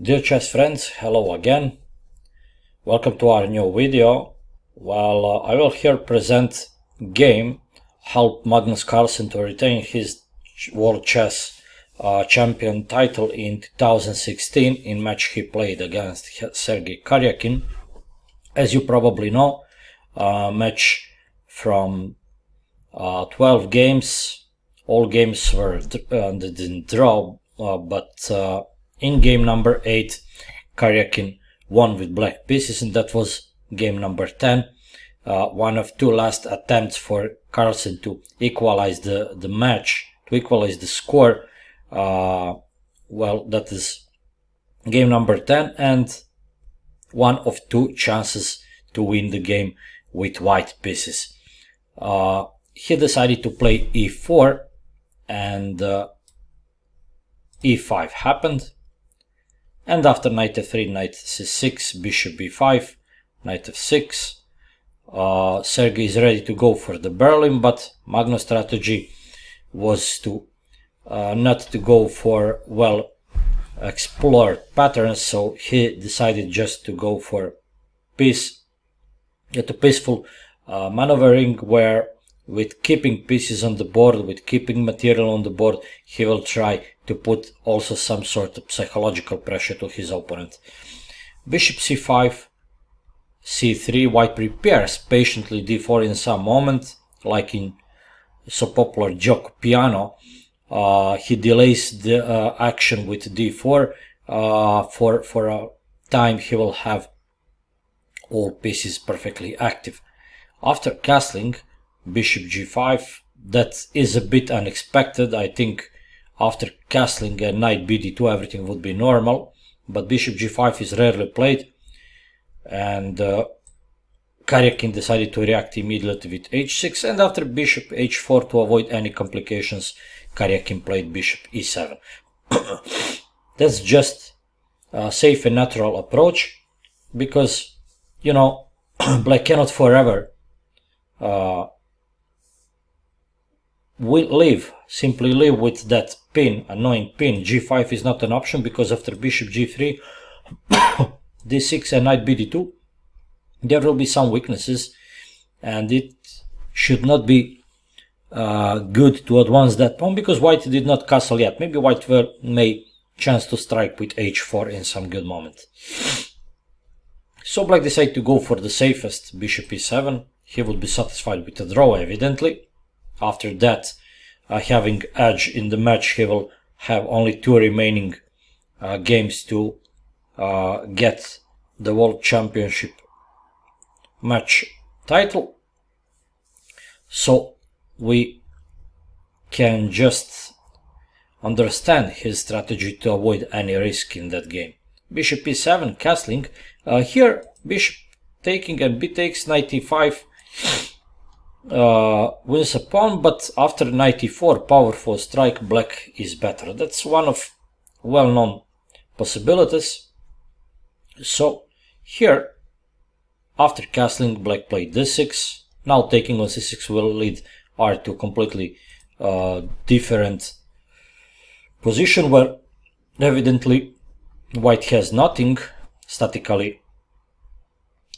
Dear chess friends, hello again. Welcome to our new video. Well, I will here present game helped Magnus Carlsen to retain his World Chess Champion title in 2016 in match he played against Sergei Karjakin. As you probably know, match from 12 games. All games were didn't draw, but in game number 8, Karjakin won with black pieces, and that was game number 10. One of two last attempts for Carlsen to equalize the match, to equalize the score. Well, that is game number 10, and one of two chances to win the game with white pieces. He decided to play e4, and e5 happened. And after knight f3, knight c6, bishop b5, knight f6, Sergei is ready to go for the Boroljub, but Magnus' strategy was to not to go for well explored patterns, so he decided just to go for peaceful maneuvering, where with keeping pieces on the board, with keeping material on the board, he will try to put also some sort of psychological pressure to his opponent. Bishop c5, c3, white prepares patiently d4 in some moment, like in so popular joke piano. He delays the action with d4 for a time he will have all pieces perfectly active. After castling, bishop g5, that is a bit unexpected. I think after castling and knight bd2 everything would be normal, but bishop g5 is rarely played, and Karjakin decided to react immediately with h6, and after bishop h4, to avoid any complications, Karjakin played bishop e7. That's just a safe and natural approach, because, you know, black cannot forever simply live with that pin, annoying pin. g5 is not an option, because after bishop g3, d6 and knight bd2, there will be some weaknesses, and it should not be good to advance that pawn, because white did not castle yet. Maybe white may chance to strike with h4 in some good moment. So black decided to go for the safest, bishop e7. He would be satisfied with a draw, evidently. After that, having edge in the match, he will have only two remaining games to get the World Championship match title. So we can just understand his strategy to avoid any risk in that game. Bishop e7, castling. Here, bishop taking and b takes, knight e5 wins a pawn, but after knight e4, powerful strike, black is better. That's one of well-known possibilities. So here, after castling, black played d6. Now taking on c6 will lead r to completely different position, where evidently white has nothing. Statically,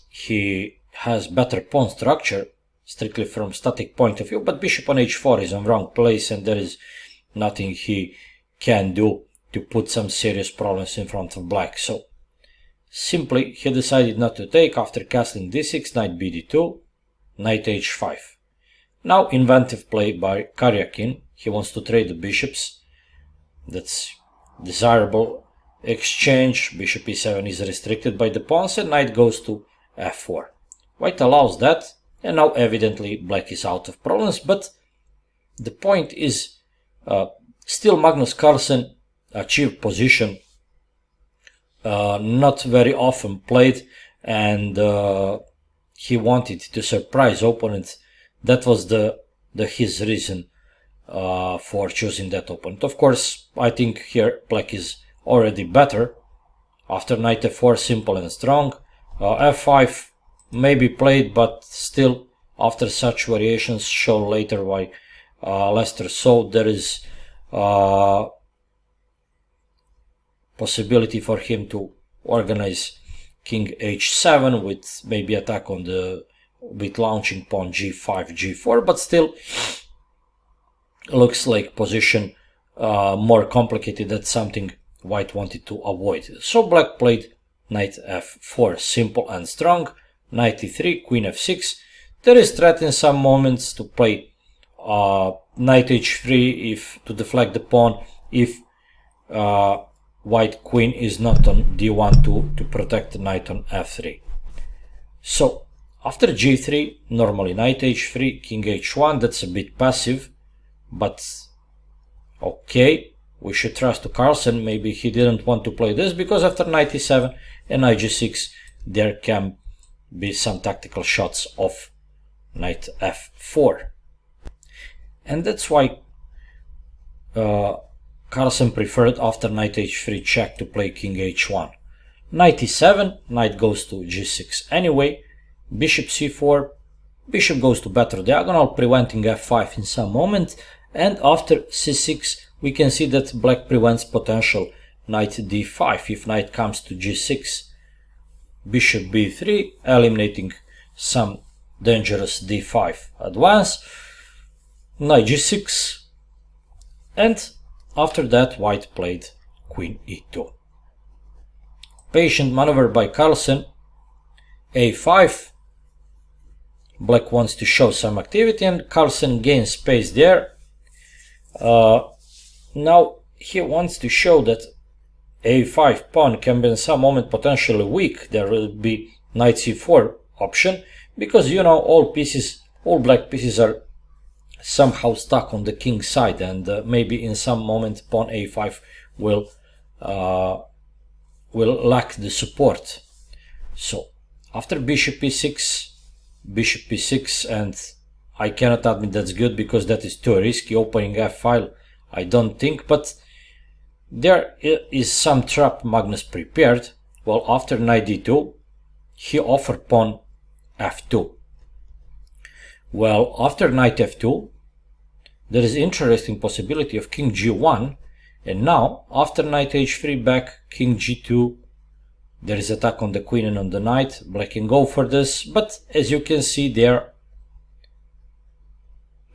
he has better pawn structure, strictly from static point of view, but bishop on h4 is in wrong place, and there is nothing he can do to put some serious problems in front of black. So simply he decided not to take. After castling d6, knight bd2, knight h5. Now inventive play by Karjakin. He wants to trade the bishops. That's desirable exchange. Bishop e7 is restricted by the pawns, and knight goes to f4. White allows that, and now evidently black is out of problems, but the point is still Magnus Carlsen achieved position not very often played, and he wanted to surprise opponent. That was his reason for choosing that opponent. Of course, I think here black is already better. After knight f4, simple and strong. f5 may be played, but still, after such variations, show later why Lester saw, there is possibility for him to organize king h7 with maybe attack on the with launching pawn g5, g4, but still looks like position more complicated. That's something white wanted to avoid. So black played knight f4, simple and strong. Knight e3, queen f6. There is threat in some moments to play knight h3 if to deflect the pawn if white queen is not on d1 to protect the knight on f3. So after g3, normally knight h3, king h1, that's a bit passive, but okay, we should trust to Carlsen. Maybe he didn't want to play this because after knight e7 and knight g6 there can be some tactical shots of knight f4, and that's why Carlsen preferred after knight h3 check to play king h1. Knight e7, knight goes to g6 anyway, bishop c4, bishop goes to better diagonal, preventing f5 in some moment, and after c6 we can see that black prevents potential knight d5 if knight comes to g6. Bishop b3, eliminating some dangerous d5 advance, knight g6, and after that white played queen e2. Patient maneuver by Carlsen, a5, black wants to show some activity and Carlsen gains space there. Now he wants to show that a5 pawn can be in some moment potentially weak. There will be knight c4 option because you know all black pieces are somehow stuck on the king side, and maybe in some moment pawn a5 will lack the support. So after bishop e6, and I cannot admit that's good because that is too risky, opening f-file I don't think, but there is some trap Magnus prepared. Well, after knight d2 he offered pawn f2. Well, after knight f2 there is interesting possibility of king g1, and now after knight h3 back, king g2, there is attack on the queen and on the knight. Black can go for this, but as you can see there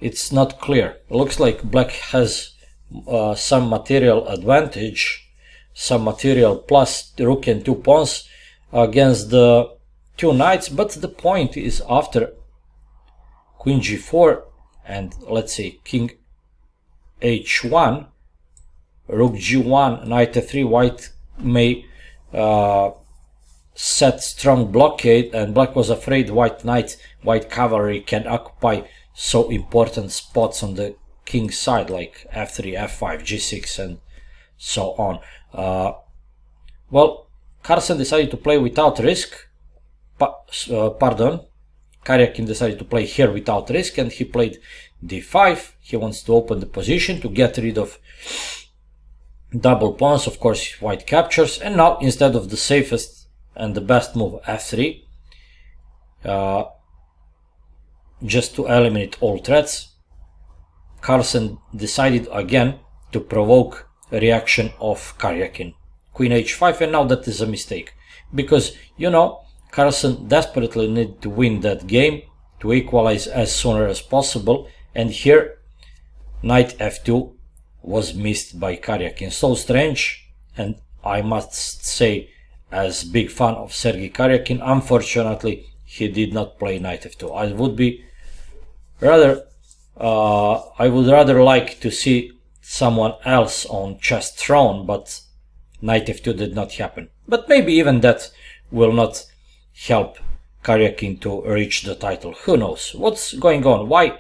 it's not clear. Looks like black has some material advantage, some material plus rook and 2 pawns against the 2 knights, but the point is after queen g4 and let's say king h1, rook g1, knight f3, white may set strong blockade, and black was afraid white cavalry can occupy so important spots on the king side like f3, f5, g6 and so on. Well, Carlsen decided to play without risk, Karjakin decided to play here without risk, and he played d5. He wants to open the position to get rid of double pawns. Of course white captures, and now instead of the safest and the best move f3, just to eliminate all threats, Carlsen decided again to provoke a reaction of Karjakin. Queen h5, and now that is a mistake, because you know Carlsen desperately needed to win that game to equalize as sooner as possible, and here knight f2 was missed by Karjakin. So strange, and I must say, as big fan of Sergei Karjakin, unfortunately he did not play knight f2. I would rather like to see someone else on chess throne, but knight f2 did not happen. But maybe even that will not help Karjakin to reach the title. Who knows what's going on? Why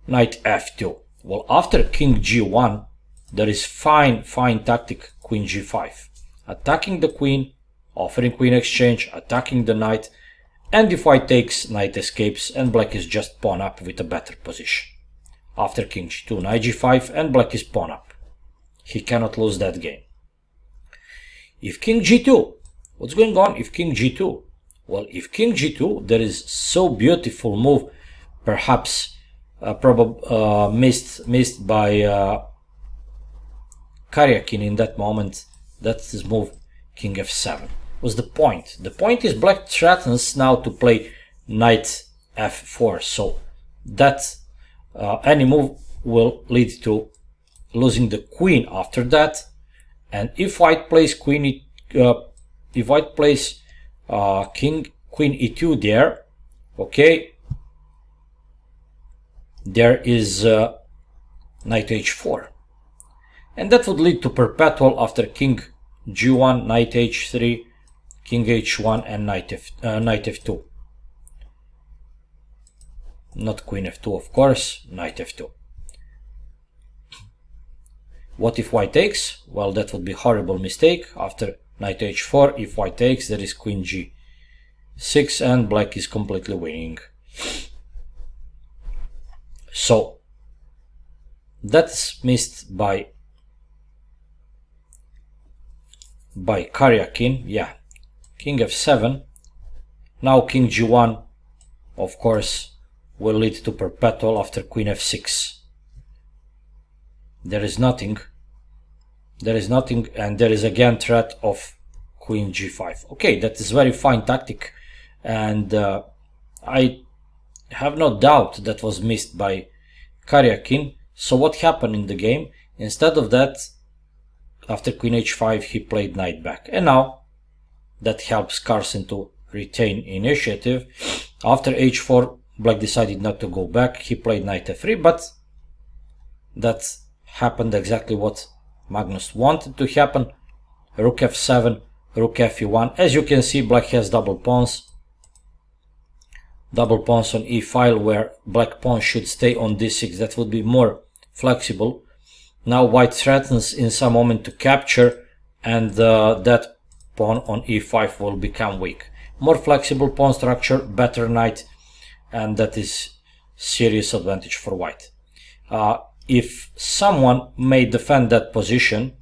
knight f2? Well, after king g1 there is fine tactic queen g5, attacking the queen, offering queen exchange, attacking the knight, and if white takes, knight escapes and black is just pawn up with a better position. After king g2, knight g5, and black is pawn up. He cannot lose that game. If king g2, what's going on if king g2? Well, if king g2, there is so beautiful move, perhaps missed by Karjakin in that moment. That's this move, king f7. What's the point? The point is black threatens now to play knight f4, so that any move will lead to losing the queen after that. And if white plays queen, if white plays queen e2 there, okay, there is knight h4, and that would lead to perpetual after king g1, knight h3, king h1, and knight f2. Not queen f2, of course, knight f2. What if white takes? Well, that would be a horrible mistake. After knight h4, if white takes, there is queen g6, and black is completely winning. So that's missed by Karjakin. Yeah, king f7. Now king g1, of course, will lead to perpetual after queen f6. There is nothing, and there is again threat of queen g5. Okay, that is very fine tactic, and I have no doubt that was missed by Karjakin. So what happened in the game? Instead of that, after queen h5, he played knight back, and now that helps Carlsen to retain initiative. After h4, black decided not to go back. He played knight f3, but that happened exactly what Magnus wanted to happen. Rook f7, rook fe1. As you can see, black has double pawns on e file, where black pawn should stay on d6. That would be more flexible. Now white threatens in some moment to capture, and that pawn on e5 will become weak. More flexible pawn structure, better knight, and that is serious advantage for white. If someone may defend that position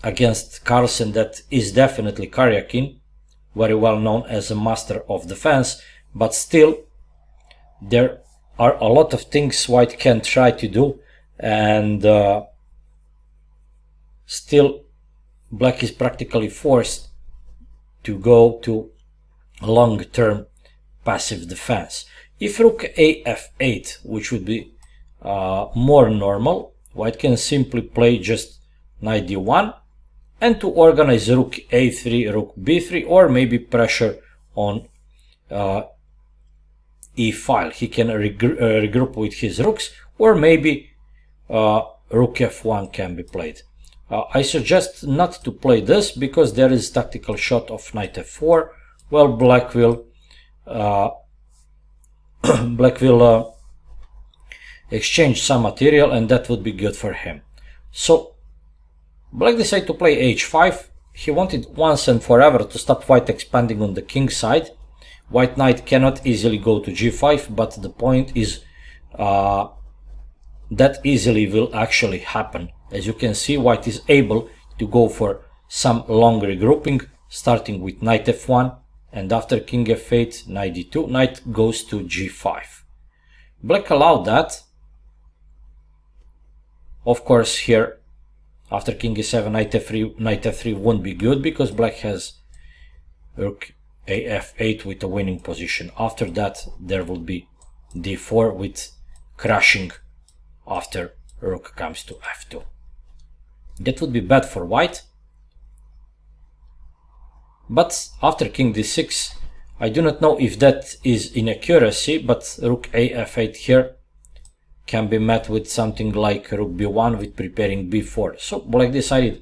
against Carlsen, that is definitely Karjakin, very well known as a master of defense, but still there are a lot of things white can try to do, and still black is practically forced to go to long-term passive defense. If rook a f8, which would be more normal, white can simply play just knight d1, and to organize rook a3, rook b3, or maybe pressure on e file. He can regroup with his rooks, or maybe rook f1 can be played. I suggest not to play this because there is tactical shot of knight f4. Well, black will exchange some material, and that would be good for him. So black decided to play h5. He wanted once and forever to stop white expanding on the king side. White knight cannot easily go to g5, but the point is that easily will actually happen. As you can see, white is able to go for some long regrouping, starting with knight f1, and after king f8, knight d2, knight goes to g5. Black allowed that. Of course, here after king e7, knight f3 won't be good, because black has rook a f8 with a winning position. After that, there will be d4 with crashing after rook comes to f2. That would be bad for white. But after king d6, I do not know if that is inaccuracy, but rook a f8 here can be met with something like rook b1 with preparing b4. So black decided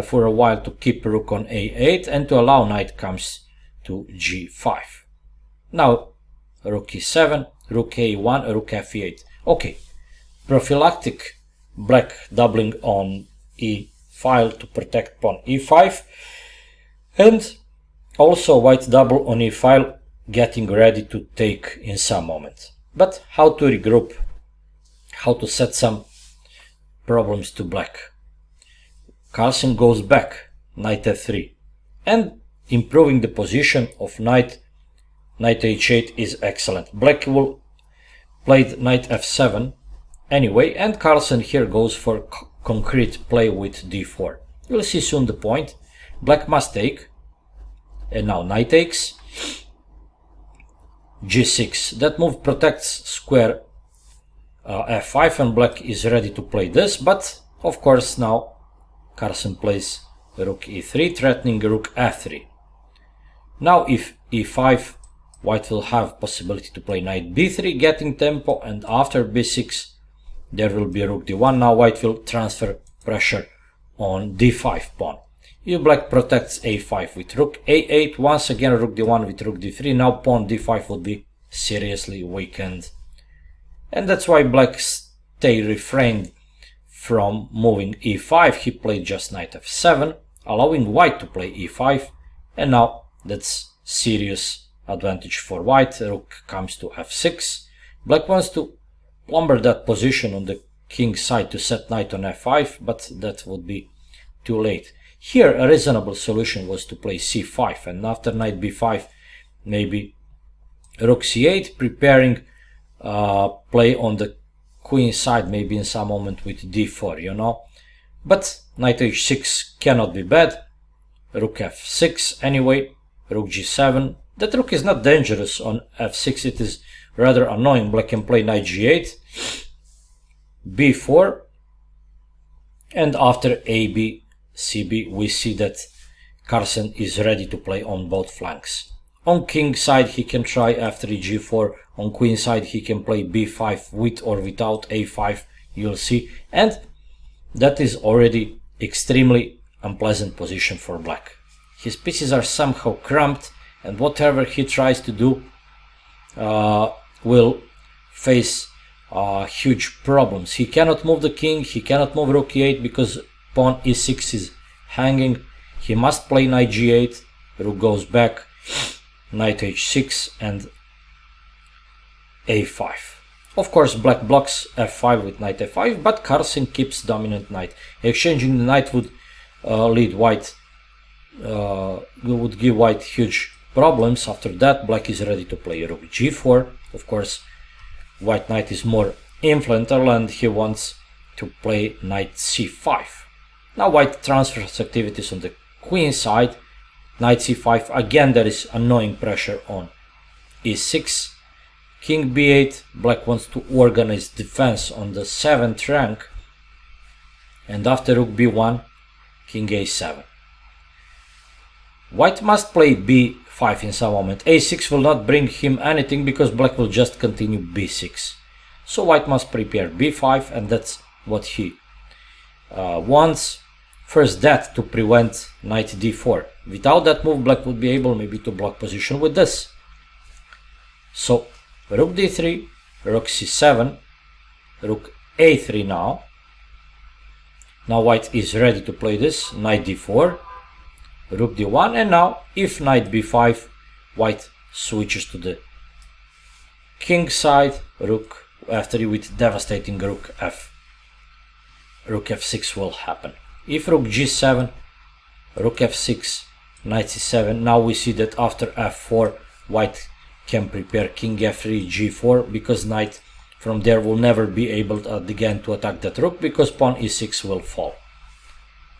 for a while to keep rook on a8 and to allow knight comes to g5. Now rook e7, rook a1, rook f8. Okay, prophylactic black doubling on e file to protect pawn e5, and also white double on e file, getting ready to take in some moment. But how to regroup, how to set some problems to black? Carlsen goes back, knight f3, and improving the position of knight h8 is excellent. Black will play knight f7 anyway, and Carlsen here goes for concrete play with d4. We'll see soon the point. Black must take, and now knight takes, g6. That move protects square f5, and black is ready to play this, but of course now Carlsen plays rook e3, threatening rook f3. Now if e5, white will have possibility to play knight b3, getting tempo, and after b6 there will be rook d1. Now white will transfer pressure on d5 pawn. If black protects a5 with rook a8, once again rook d1 with rook d3, now pawn d5 will be seriously weakened. And that's why black refrained from moving e5. He played just knight f7, allowing white to play e5, and now that's serious advantage for white. Rook comes to f6. Black wants to plumber that position on the king side to set knight on f5, but that would be too late. Here a reasonable solution was to play c5, and after knight b5 maybe rook c8, preparing play on the queen side, maybe in some moment with d4, you know. But knight h6 cannot be bad. Rook f6 anyway, rook g7. That rook is not dangerous on f6, it is rather annoying. Black can play knight g8, b4, and after ab, cb, we see that Carlsen is ready to play on both flanks. On king side he can try f3, g4. On queen side he can play b5 with or without a5, you'll see. And that is already extremely unpleasant position for black. His pieces are somehow cramped, and whatever he tries to do will face huge problems. He cannot move the king, he cannot move rook e8 because pawn e6 is hanging. He must play knight g8, rook goes back, knight h6 and a5. Of course black blocks f5 with knight f5, but Carlsen keeps dominant knight. Exchanging the knight would would give white huge problems. After that black is ready to play rook g4. Of course white knight is more influential and he wants to play knight c5. Now white transfers activities on the queen side. Knight c5, again there is annoying pressure on e6. King b8, black wants to organize defense on the 7th rank. And after rook b1, king a7. White must play b5 in some moment. a6 will not bring him anything because black will just continue b6. So white must prepare b5, and that's what he wants. First that to prevent knight d4. Without that move black would be able maybe to block position with this. So rook d3, rook c7, rook a3 now. Now white is ready to play this, knight d4, rook d1, and now if knight b5, white switches to the king side, rook f3 with devastating rook f6 will happen. If rook g7, rook f6, knight c7, now we see that after f4, white can prepare king f3, g4, because knight from there will never be able again to attack that rook because pawn e6 will fall.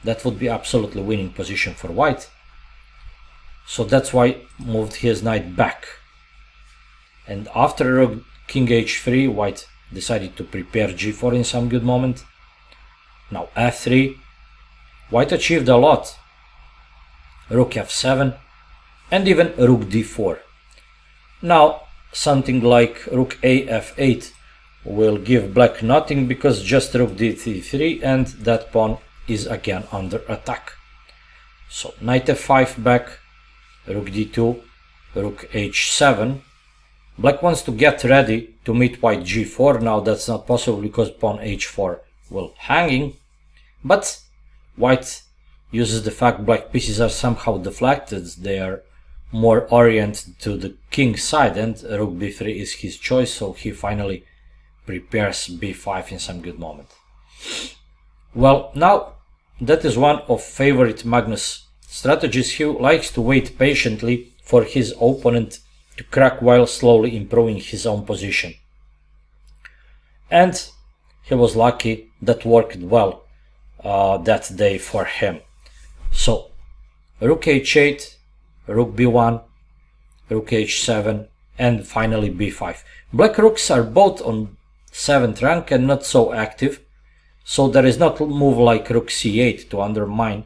That would be absolutely winning position for white. So that's why moved his knight back. And after rook king h3, white decided to prepare g4 in some good moment. Now f3, white achieved a lot. Rook f7 and even rook d4. Now something like rook a f8 will give black nothing because just rook d3 and that pawn is again under attack. So knight f5 back, rook d2, rook h7. Black wants to get ready to meet white g4. Now that's not possible because pawn h4 will hanging, but white uses the fact black pieces are somehow deflected, they are more oriented to the king side, and rook b3 is his choice, so he finally prepares b5 in some good moment. Well, now that is one of favorite Magnus' strategies. He likes to wait patiently for his opponent to crack while slowly improving his own position. And he was lucky that worked well that day for him. So rook h8, rook b1, rook h7, and finally b5. Black rooks are both on 7th rank and not so active, so there is not a move like rook c8 to undermine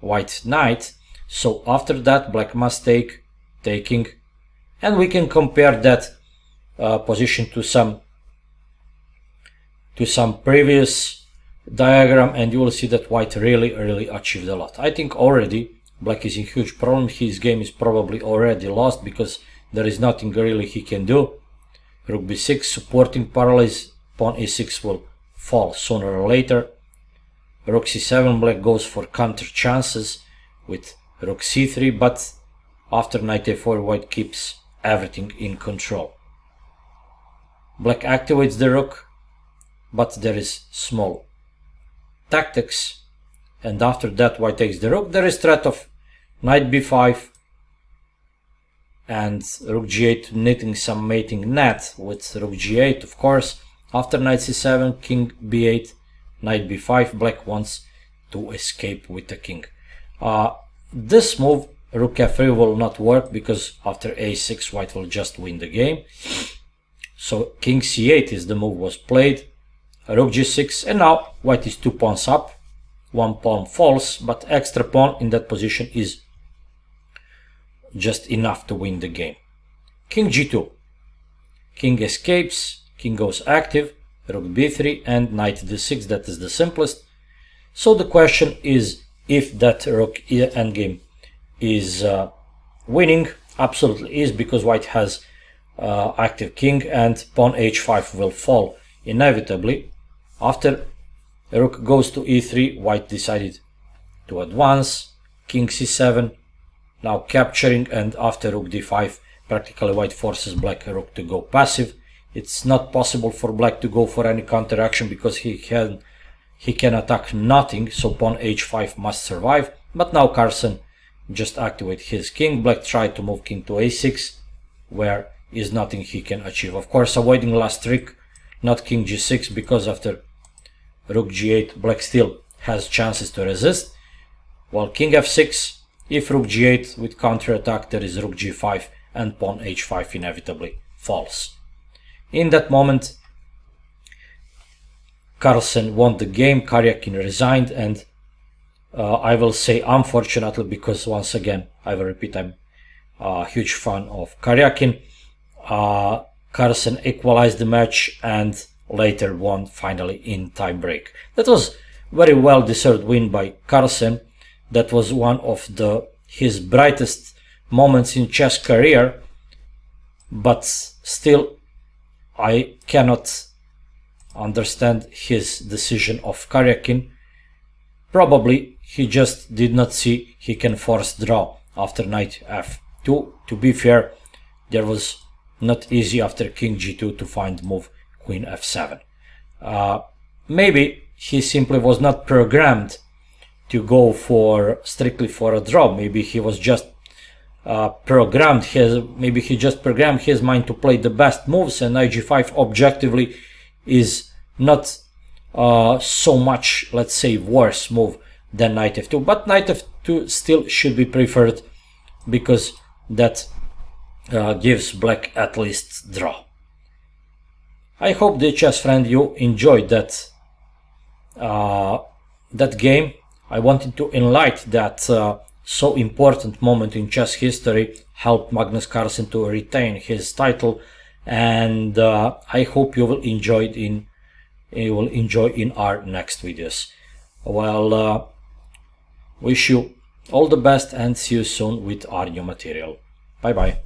white knight. So after that, black must take, taking, and we can compare that position to some previous diagram, and you will see that white really achieved a lot. I think already black is in huge problem. His game is probably already lost because there is nothing really he can do. Rook b6 supporting paralysis, pawn e6 will fall sooner or later. Rook c7, black goes for counter chances with rook c3, but after knight a4 white keeps everything in control. Black activates the rook, but there is small tactics, and after that white takes the rook. There is threat of knight b5 and rook g8 knitting some mating net with rook g8, of course. After knight c7, king b8, knight b5, black wants to escape with the king. This move, rook f3, will not work because after a6 white will just win the game. So king c8 is the move was played, rook g6, and now white is 2 pawns up, 1 pawn falls, but extra pawn in that position is just enough to win the game. King g2, king escapes, king goes active, rook b3 and knight d6, that is the simplest. So the question is if that rook endgame is winning. Absolutely is, because white has active king and pawn h5 will fall inevitably. After rook goes to e3, white decided to advance, king c7, now capturing, and after rook d5 practically white forces black rook to go passive. It's not possible for black to go for any counter action because he can attack nothing, so pawn h5 must survive. But now Carlsen just activate his king. Black tried to move king to a6, where is nothing he can achieve. Of course, avoiding last trick, not king g6, because after rook g8 black still has chances to resist. While king f6, if rook g8 with counter attack, there is rook g5 and pawn h5 inevitably falls. In that moment, Carlsen won the game, Karjakin resigned, and I will say unfortunately, because once again, I will repeat, I'm a huge fan of Karjakin. Carlsen equalized the match and later won finally in time break. That was very well deserved win by Carlsen. That was one of his brightest moments in chess career, but still I cannot understand his decision of Karjakin. Probably he just did not see he can force draw after knight f2. To be fair, there was not easy after king g2 to find move queen f7. Maybe he simply was not programmed to go strictly for a draw. Maybe he was just maybe he just programmed his mind to play the best moves, and knight g5 objectively is not so much, let's say, worse move than knight f2, but knight f2 still should be preferred because that gives black at least draw. I hope, dear chess friend, you enjoyed that game. I wanted to enlighten that so important moment in chess history, helped Magnus Carlsen to retain his title, and I hope you will enjoy it in our next videos. Well, wish you all the best and see you soon with our new material. Bye bye.